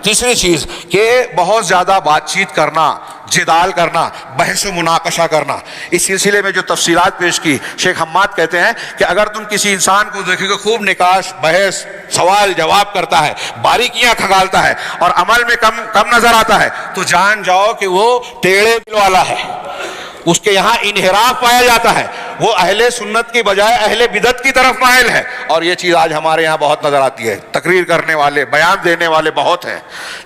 تیسری چیز کہ بہت زیادہ بات چیت کرنا، جدال کرنا، بحث و مناقشہ کرنا. اس سلسلے میں جو تفصیلات پیش کی شیخ حماد کہتے ہیں کہ اگر تم کسی انسان کو دیکھو کہ خوب نقاش، بحث، سوال جواب کرتا ہے، باریکیاں کھگالتا ہے اور عمل میں کم نظر آتا ہے، تو جان جاؤ کہ وہ ٹیڑھے دل والا ہے، اس کے یہاں انحراف پایا جاتا ہے، وہ اہل سنت کی بجائے اہل بدعت کی طرف مائل ہے. اور یہ چیز آج ہمارے یہاں بہت نظر آتی ہے. تقریر کرنے والے، بیان دینے والے بہت ہیں،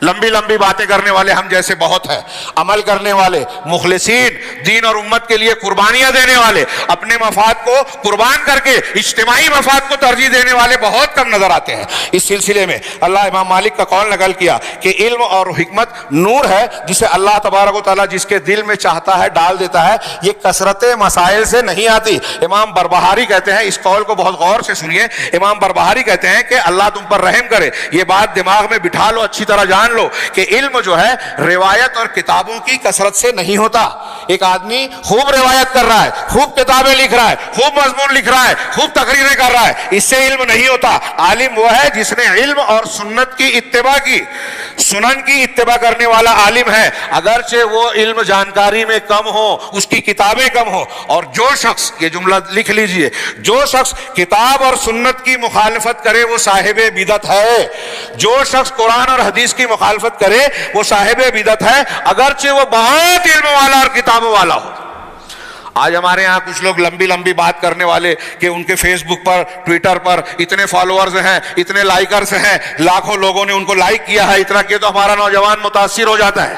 لمبی لمبی باتیں کرنے والے ہم جیسے بہت ہیں، عمل کرنے والے، مخلصین، دین اور امت کے لیے قربانیاں دینے والے، اپنے مفاد کو قربان کر کے اجتماعی مفاد کو ترجیح دینے والے بہت کم نظر آتے ہیں. اس سلسلے میں اللہ امام مالک کا قول نقل کیا کہ علم اور حکمت نور ہے جسے اللہ تبارک و تعالیٰ جس کے دل میں چاہتا ہے ڈال دیتا ہے، یہ کثرت مسائل سے نہیں آتی. امام بربہاری کہتے ہیں، اس قول کو بہت غور سے سنیے، امام بربہاری کہتے ہیں کہ اللہ تم پر رحم کرے، یہ بات دماغ میں بٹھا لو، اچھی طرح جان لو کہ علم جو ہے روایت اور کتابوں کی کثرت سے نہیں ہوتا. ایک آدمی خوب روایت کر رہا ہے، خوب کتابیں لکھ رہا ہے، خوب مضمون لکھ رہا ہے، خوب تقریریں کر رہا ہے، اس سے علم نہیں ہوتا. عالم وہ ہے جس نے علم اور سنت کی اتباع کی، سنن کی اتباع کرنے والا عالم ہے، اگرچہ وہ علم جانکاری میں کم ہو، اس کی کتابیں کم ہو. اور جو شخص، یہ جملہ لکھ لیجئے، جو شخص کتاب اور سنت کی مخالفت کرے وہ صاحب بدعت ہے. جو شخص قرآن اور حدیث کی مخالفت کرے وہ صاحب بدعت ہے، اگرچہ وہ بہت علم والا اور کتابوں والا ہو. آج ہمارے ہاں کچھ لوگ لمبی لمبی بات کرنے والے کہ ان کے فیس بک پر، ٹویٹر پر اتنے فالوورز ہیں، اتنے لائکرز ہیں، لاکھوں لوگوں نے ان کو لائک کیا ہے، اتنا کہ تو ہمارا نوجوان متاثر ہو جاتا ہے.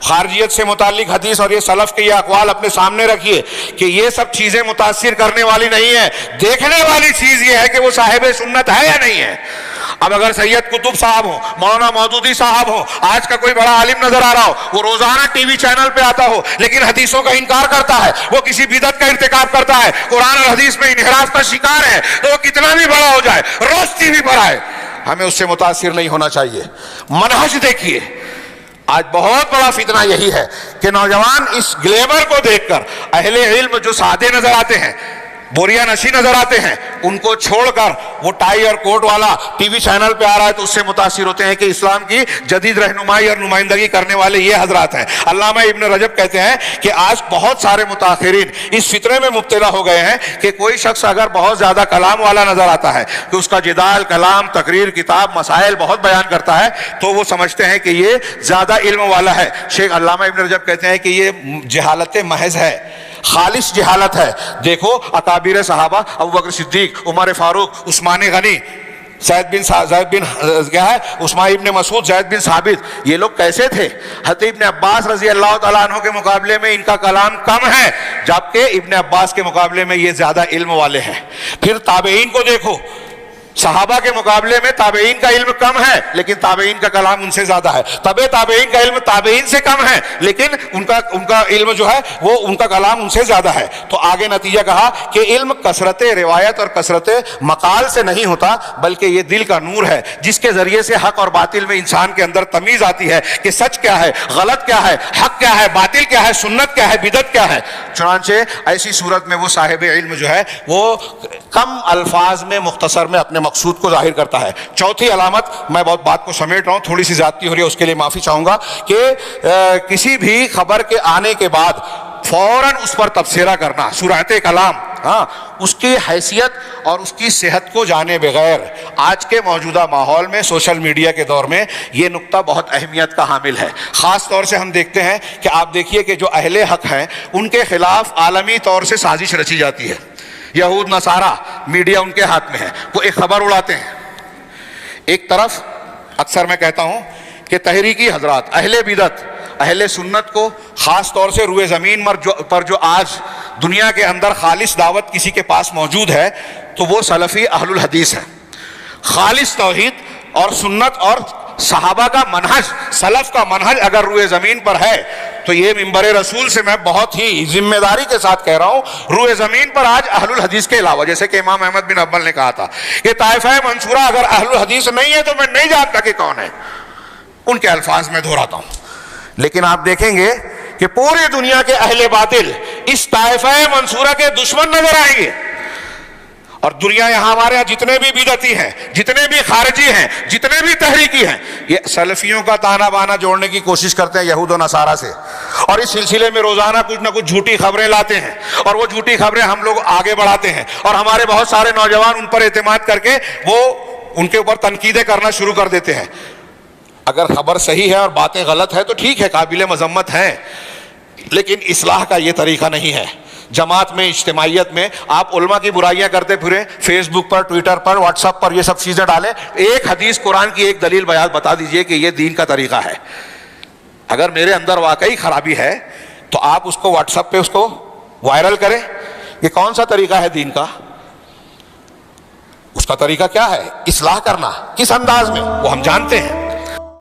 خارجیت سے متعلق حدیث اور یہ سلف کے یہ اقوال اپنے سامنے رکھیے کہ یہ سب چیزیں متاثر کرنے والی نہیں ہیں، دیکھنے والی چیز یہ ہے کہ وہ صاحب سنت ہے یا نہیں ہے. اب اگر سید قطب صاحب ہوں، مولانا مودودی صاحب ہوں، آج کا کوئی بڑا عالم نظر آ رہا ہو، وہ روزانہ ٹی وی چینل پہ آتا ہو لیکن حدیثوں کا انکار کرتا ہے، وہ کسی بدعت کا ارتکاب کرتا ہے، قرآن اور حدیث میں انحراف کا شکار ہے، تو وہ کتنا بھی بڑا ہو جائے، روز ٹی وی پر آئے، ہمیں اس سے متاثر نہیں ہونا چاہیے. منہج دیکھیے. آج بہت بڑا فتنہ یہی ہے کہ نوجوان اس گلیمر کو دیکھ کر اہل علم جو سادے نظر آتے ہیں، بوریا نشی نظر آتے ہیں، ان کو چھوڑ کر وہ ٹائی اور کوٹ والا ٹی وی چینل پہ آ رہا ہے تو اس سے متاثر ہوتے ہیں کہ اسلام کی جدید رہنمائی اور نمائندگی کرنے والے یہ حضرات ہیں. علامہ ابن رجب کہتے ہیں کہ آج بہت سارے متاثرین اس فطرے میں مبتلا ہو گئے ہیں کہ کوئی شخص اگر بہت زیادہ کلام والا نظر آتا ہے کہ اس کا جدال، کلام، تقریر، کتاب، مسائل بہت بیان کرتا ہے تو وہ سمجھتے ہیں کہ یہ زیادہ علم والا ہے. شیخ علامہ ابن رجب کہتے ہیں کہ یہ جہالت محض ہے، خالص جہالت ہے. دیکھو اکابر صحابہ، ابوبکر صدیق، عمر فاروق، عثمان غنی، عثمان ابن مسعود، زید بن ثابت، یہ لوگ کیسے تھے؟ حضرت ابن عباس رضی اللہ تعالیٰ عنہ کے مقابلے میں ان کا کلام کم ہے، جبکہ ابن عباس کے مقابلے میں یہ زیادہ علم والے ہیں. پھر تابعین کو دیکھو، صحابہ کے مقابلے میں تابعین کا علم کم ہے لیکن تابعین کا کلام ان سے زیادہ ہے. تابعین کا علم تابعین سے کم ہے لیکن ان کا علم جو ہے وہ ان کا کلام ان سے زیادہ ہے. تو آگے نتیجہ کہا کہ علم کثرت روایت اور کثرت مقال سے نہیں ہوتا بلکہ یہ دل کا نور ہے جس کے ذریعے سے حق اور باطل میں انسان کے اندر تمیز آتی ہے کہ سچ کیا ہے، غلط کیا ہے، حق کیا ہے، باطل کیا ہے، سنت کیا ہے، بدعت کیا ہے. چنانچہ ایسی صورت میں وہ صاحب علم جو ہے وہ کم الفاظ میں، مختصر میں اپنے مقصود کو ظاہر کرتا ہے. چوتھی علامت، میں بہت بات کو سمیٹ رہا ہوں، تھوڑی سی زیادتی ہو رہی ہے، اس کے لیے معافی چاہوں گا، کہ کسی بھی خبر کے آنے کے بعد فوراً اس پر تبصرہ کرنا، سرعت کلام، اس کی حیثیت اور اس کی صحت کو جانے بغیر. آج کے موجودہ ماحول میں، سوشل میڈیا کے دور میں یہ نقطہ بہت اہمیت کا حامل ہے. خاص طور سے ہم دیکھتے ہیں کہ آپ دیکھیے کہ جو اہل حق ہیں ان کے خلاف عالمی طور سے سازش رچی جاتی ہے. یہود نصارہ، میڈیا ان کے ہاتھ میں ہے، وہ ایک خبر اڑاتے ہیں. ایک طرف اکثر میں کہتا ہوں کہ تحریکی حضرات، اہل بدعت، اہل سنت کو خاص طور سے روئے زمین پر جو آج دنیا کے اندر خالص دعوت کسی کے پاس موجود ہے تو وہ سلفی اہل الحدیث ہے. خالص توحید اور سنت اور صحابہ کا منہج، سلف کا منہج اگر روئے زمین پر ہے تو یہ منبر رسول سے میں بہت ہی ذمہ داری کے ساتھ کہہ رہا ہوں، روئے زمین پر آج اہل الحدیث کے علاوہ، جیسے کہ امام احمد بن حنبل نے کہا تھا کہ طائفہ منصورہ اگر اہل الحدیث نہیں ہے تو میں نہیں جانتا کہ کون ہے. ان کے الفاظ میں دہراتا ہوں. لیکن آپ دیکھیں گے کہ پوری دنیا کے اہل باطل اس طائفہ منصورہ کے دشمن نظر آئیں گے اور دنیا یہاں ہمارے یہاں جتنے بھی بدعتی ہیں، جتنے بھی خارجی ہیں، جتنے بھی تحریکی ہیں، یہ سلفیوں کا تانا بانا جوڑنے کی کوشش کرتے ہیں یہود و نصارہ سے، اور اس سلسلے میں روزانہ کچھ نہ کچھ جھوٹی خبریں لاتے ہیں، اور وہ جھوٹی خبریں ہم لوگ آگے بڑھاتے ہیں، اور ہمارے بہت سارے نوجوان ان پر اعتماد کر کے وہ ان کے اوپر تنقیدیں کرنا شروع کر دیتے ہیں۔ اگر خبر صحیح ہے اور باتیں غلط ہے تو ٹھیک ہے، قابل مذمت ہیں، لیکن اصلاح کا یہ طریقہ نہیں ہے۔ جماعت میں، اجتماعیت میں آپ علماء کی برائیاں کرتے پھریں، فیس بک پر، ٹویٹر پر، واٹس ایپ پر یہ سب چیزیں ڈالیں، ایک حدیث قرآن کی ایک دلیل بیان بتا دیجئے کہ یہ دین کا طریقہ ہے۔ اگر میرے اندر واقعی خرابی ہے تو آپ اس کو واٹس ایپ پہ اس کو وائرل کریں۔ یہ کون سا طریقہ ہے دین کا؟ اس کا طریقہ کیا ہے؟ اصلاح کرنا، کس انداز میں وہ ہم جانتے ہیں۔